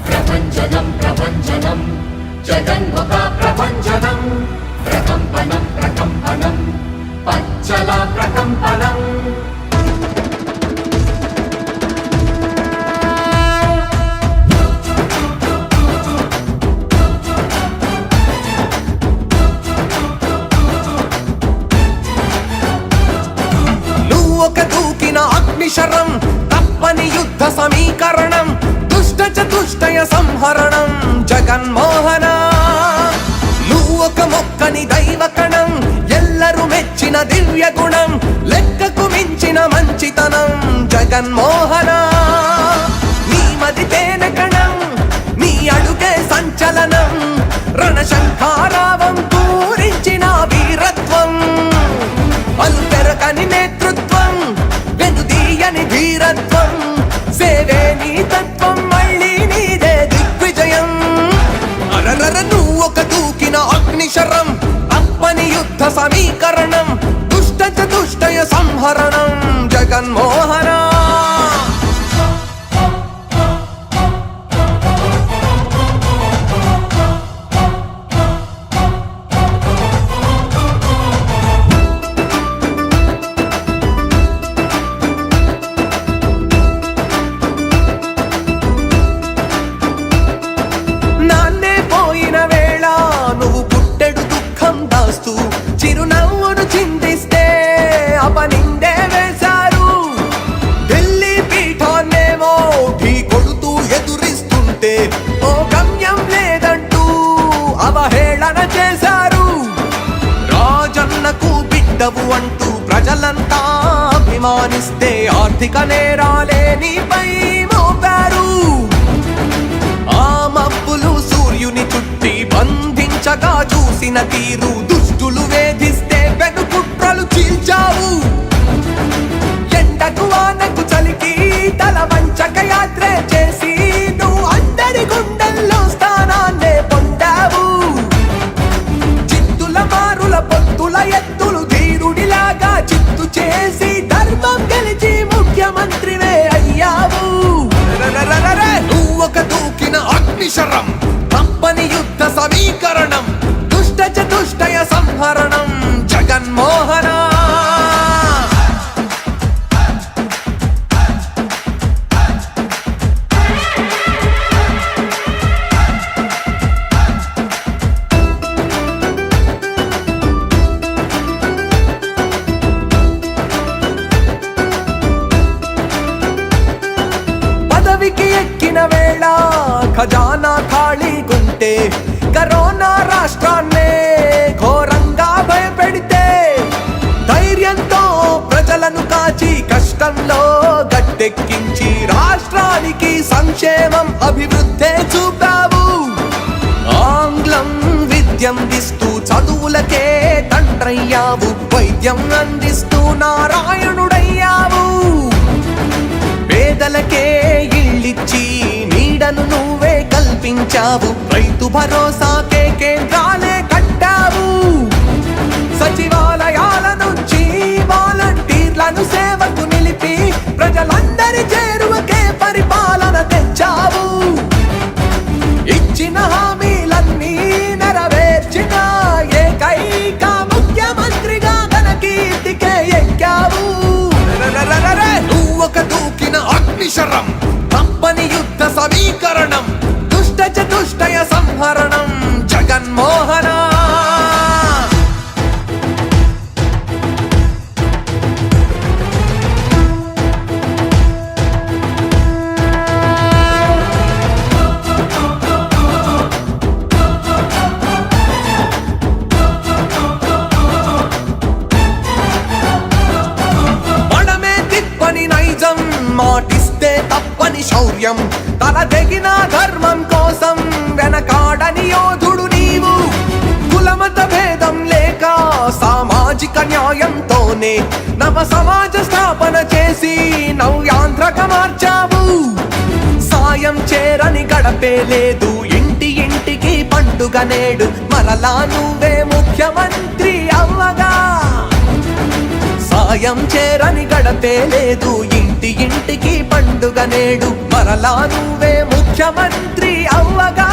प्रभञ्जनं प्रभञ्जनं जगन्मुख प्रभञ्जनं प्रकम्पनं प्रकम्पनं पच्चला प्रकम्पनम् अग्निशरं तप्पनि युद्ध समीकरणं दुष्ट चतुष्टय संहरणं जगन्मोहन నువ్వొక మొక్కని దైవకణం ఎల్లరూ మెచ్చిన దివ్య గుణం లెక్కకు మించిన మంచితనం జగన్మోహన నీ మది తేనె కణం నీ అడుగే సంచలనం రణశంఖారావం పూరించిన వీరత్వం అలుపెరకని నేతృత్వం వెనుదీయని ధీరత్వం సేవే నీ తత్వం మళ్ళీ నీదే దిగ్విజయం అరరర నువ్వొక దూకిన అగ్నిశరం అప్పని యుద్ధ సమీకరణం దుష్ట చతుష్టయ సంహరణం జగన్మోహన చిరునవ్వును చిందిస్తే అపనిందే వేశారు ఢిల్లీ పీఠాన్నేమో ఢీ కొడుతూ ఎదురిస్తుంటే ఓ గమ్యం లేదంటూ అవహేళన చేశారు రాజన్నకు బిడ్డవు అంటూ ప్రజలంతా అభిమానిస్తే ఆర్థిక నేరాలే నీపై మోపారు ఆ మబ్బులు సూర్యుని చుట్టి బంధించగా చూసిన తీరు దుష్టులు వేధిస్తే వెనుకుట్రలు చీల్చావు ఎండకు వానకు చలికి తల వంచక యాత్రే చేసి నువ్వు అందరి గుండెల్లో స్థానాన్నే పొందావు చిత్తుల మారుల పొత్తుల ఎత్తులు ధీరుడిలాగా చిత్తు చేసి ధర్మం గెలిచి ముఖ్యమంత్రివే అయ్యావు నువ్వొక దూకిన అగ్నిశరం తప్పని యుద్ధ సమీకరణం దుష్ట చతుష్టయ సంహరణం జగన్మోహన పదవికి ఎక్కిన వేళ ఖజానా ఖాళీగుంటే కరోనా రాష్ట్రాన్నే ఘోరంగా భయపెడితే ధైర్యంతో ప్రజలను కాచి కష్టంలో గట్టెక్కించి రాష్ట్రానికి సంక్షేమం అభివృద్ధే చూపావు ఆంగ్లం విద్యందిస్తూ చదువులకే తండ్రయ్యావు వైద్యం అందిస్తూ నారాయణుడయ్యావు పేదలకే ఇళ్ళిచ్చి నీడను నువ్వే కల్పించావు రైతు భరోసాకే కేంద్రాలే కట్టావు సచివాలయాల నుంచి వాలంటీర్లను సేవకు నిలిపి ప్రజలందరి చేరువకే పరిపాలన తెచ్చావు ఇచ్చిన హామీలన్నీ నెరవేర్చిన ఏకైక ముఖ్యమంత్రిగా తన కీర్తికే ఎక్కావు నువ్వొక దూకిన అగ్నిశరం తప్పని యుద్ధ సమీకరణం దుష్ట చతుష్టయ సంహరణం జగన్మోహన మాటిస్తే తప్పని శౌర్యం తల తెగిన ధర్మం కోసం వెనకాడని యోధుడు నీవు కులమత భేదం లేక సామాజిక న్యాయంతోనే నవ సమాజ స్థాపన చేసి నవ్యాంధ్రక మార్చావు సాయం చేరని గడపే లేదు ఇంటి ఇంటికి పండుగ నేడు మరలా నువ్వే ముఖ్యమంత్రి అవ్వగా ఉదయం చేరని గడపే లేదు, ఇంటి ఇంటికి పండుగ నేడు. మరలా నువ్వే ముఖ్యమంత్రి అవ్వగా